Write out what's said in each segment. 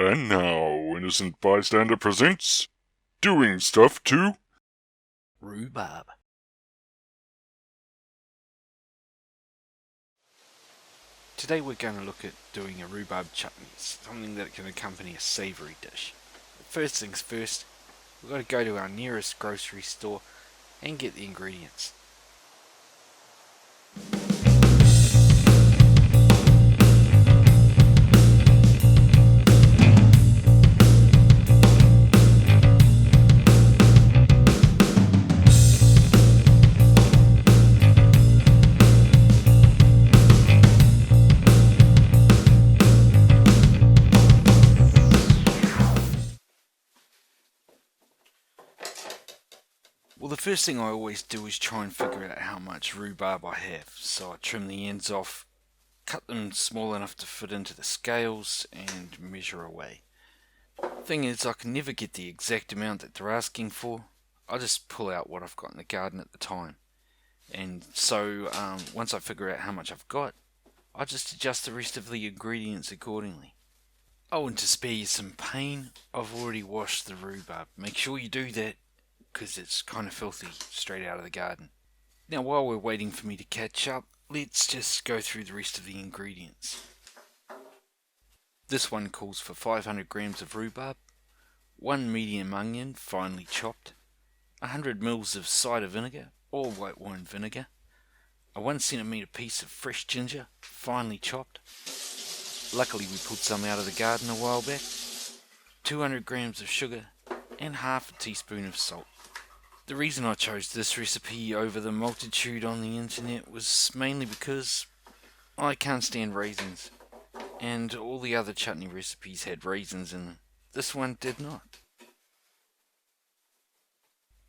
And now, Innocent Bystander presents Doing Stuff to Rhubarb. Today we're going to look at doing a rhubarb chutney, something that can accompany a savoury dish. First things first, we've got to go to our nearest grocery store and get the ingredients. Well, the first thing I always do is try and figure out how much rhubarb I have. So I trim the ends off, cut them small enough to fit into the scales, and measure away. Thing is, I can never get the exact amount that they're asking for. I just pull out what I've got in the garden at the time. And so once I figure out how much I've got, I just adjust the rest of the ingredients accordingly. Oh, and to spare you some pain, I've already washed the rhubarb. Make sure you do that, because it's kind of filthy straight out of the garden. Now while we're waiting for me to catch up, let's just go through the rest of the ingredients. This one calls for 500 grams of rhubarb, 1 medium onion finely chopped, 100 ml of cider vinegar or white wine vinegar, a 1 centimetre piece of fresh ginger finely chopped. Luckily we pulled some out of the garden a while back, 200 grams of sugar and half a teaspoon of salt. The reason I chose this recipe over the multitude on the internet was mainly because I can't stand raisins, and all the other chutney recipes had raisins in them. This one did not.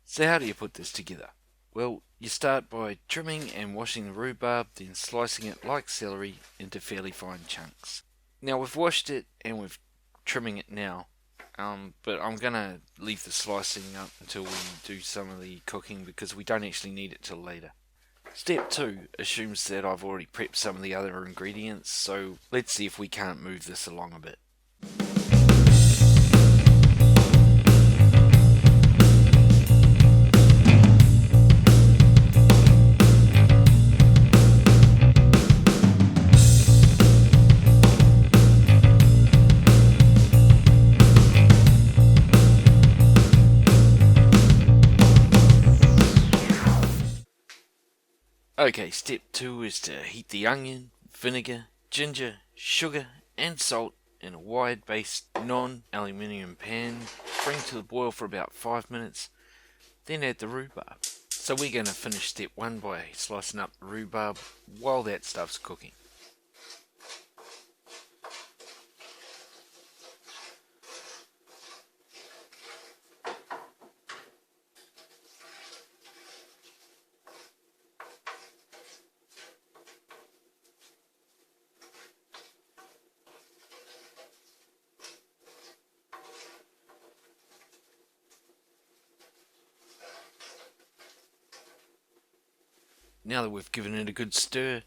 So how do you put this together? Well, you start by trimming and washing the rhubarb, then slicing it like celery into fairly fine chunks. Now we've washed it and we're trimming it now. But I'm going to leave the slicing up until we do some of the cooking because we don't actually need it till later. Step 2 assumes that I've already prepped some of the other ingredients, so let's see if we can't move this along a bit. Okay, step 2 is to heat the onion, vinegar, ginger, sugar and salt in a wide-based non-aluminium pan. Bring to the boil for about 5 minutes, then add the rhubarb. So we're going to finish step 1 by slicing up the rhubarb while that stuff's cooking. Now that we've given it a good stir,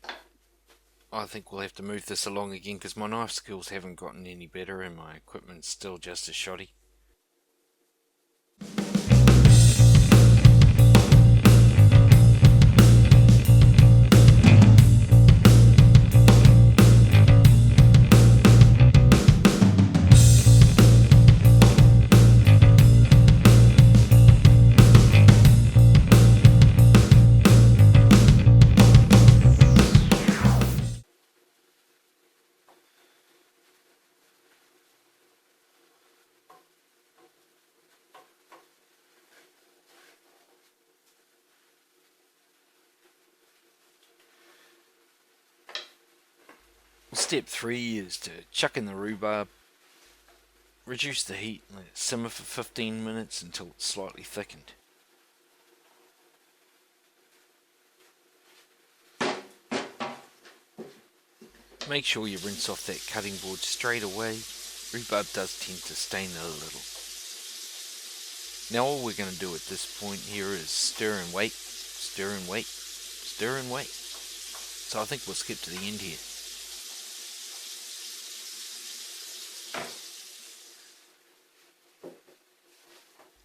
I think we'll have to move this along again because my knife skills haven't gotten any better and my equipment's still just as shoddy. Step 3 is to chuck in the rhubarb, reduce the heat and let it simmer for 15 minutes until it's slightly thickened. Make sure you rinse off that cutting board straight away. Rhubarb does tend to stain a little. Now all we're going to do at this point here is stir and wait, stir and wait, stir and wait. So I think we'll skip to the end here.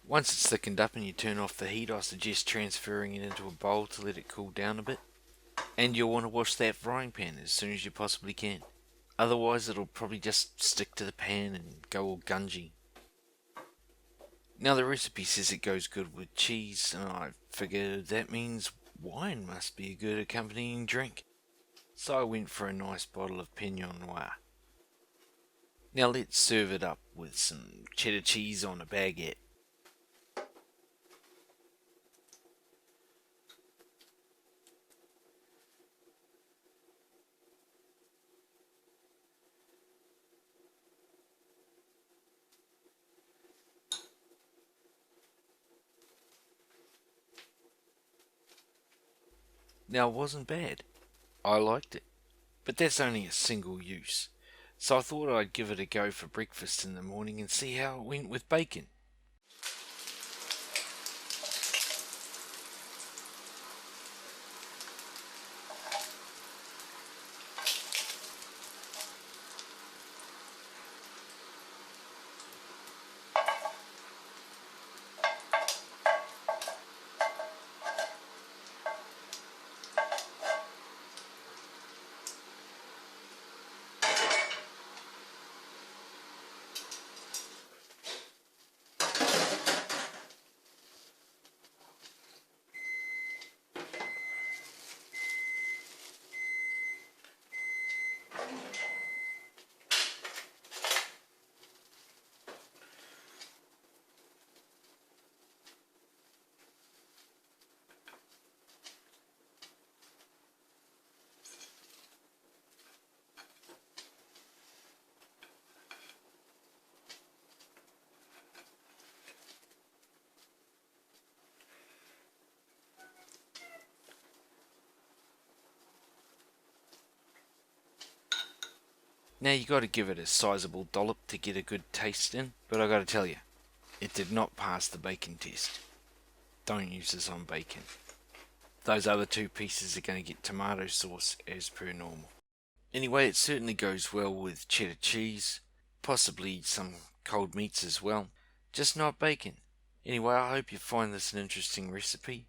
Once it's thickened up and you turn off the heat, I suggest transferring it into a bowl to let it cool down a bit. And you'll want to wash that frying pan as soon as you possibly can. Otherwise it'll probably just stick to the pan and go all gungy. Now the recipe says it goes good with cheese, and I figured that means wine must be a good accompanying drink. So I went for a nice bottle of Pinot Noir. Now let's serve it up with some cheddar cheese on a baguette. Now it wasn't bad. I liked it. But that's only a single use. So I thought I'd give it a go for breakfast in the morning and see how it went with bacon. Now you got to give it a sizable dollop to get a good taste in, but I got to tell you, it did not pass the bacon test. Don't use this on bacon. Those other two pieces are going to get tomato sauce as per normal. Anyway, it certainly goes well with cheddar cheese, possibly some cold meats as well, just not bacon. Anyway, I hope you find this an interesting recipe.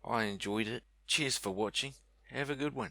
I enjoyed it. Cheers for watching. Have a good one.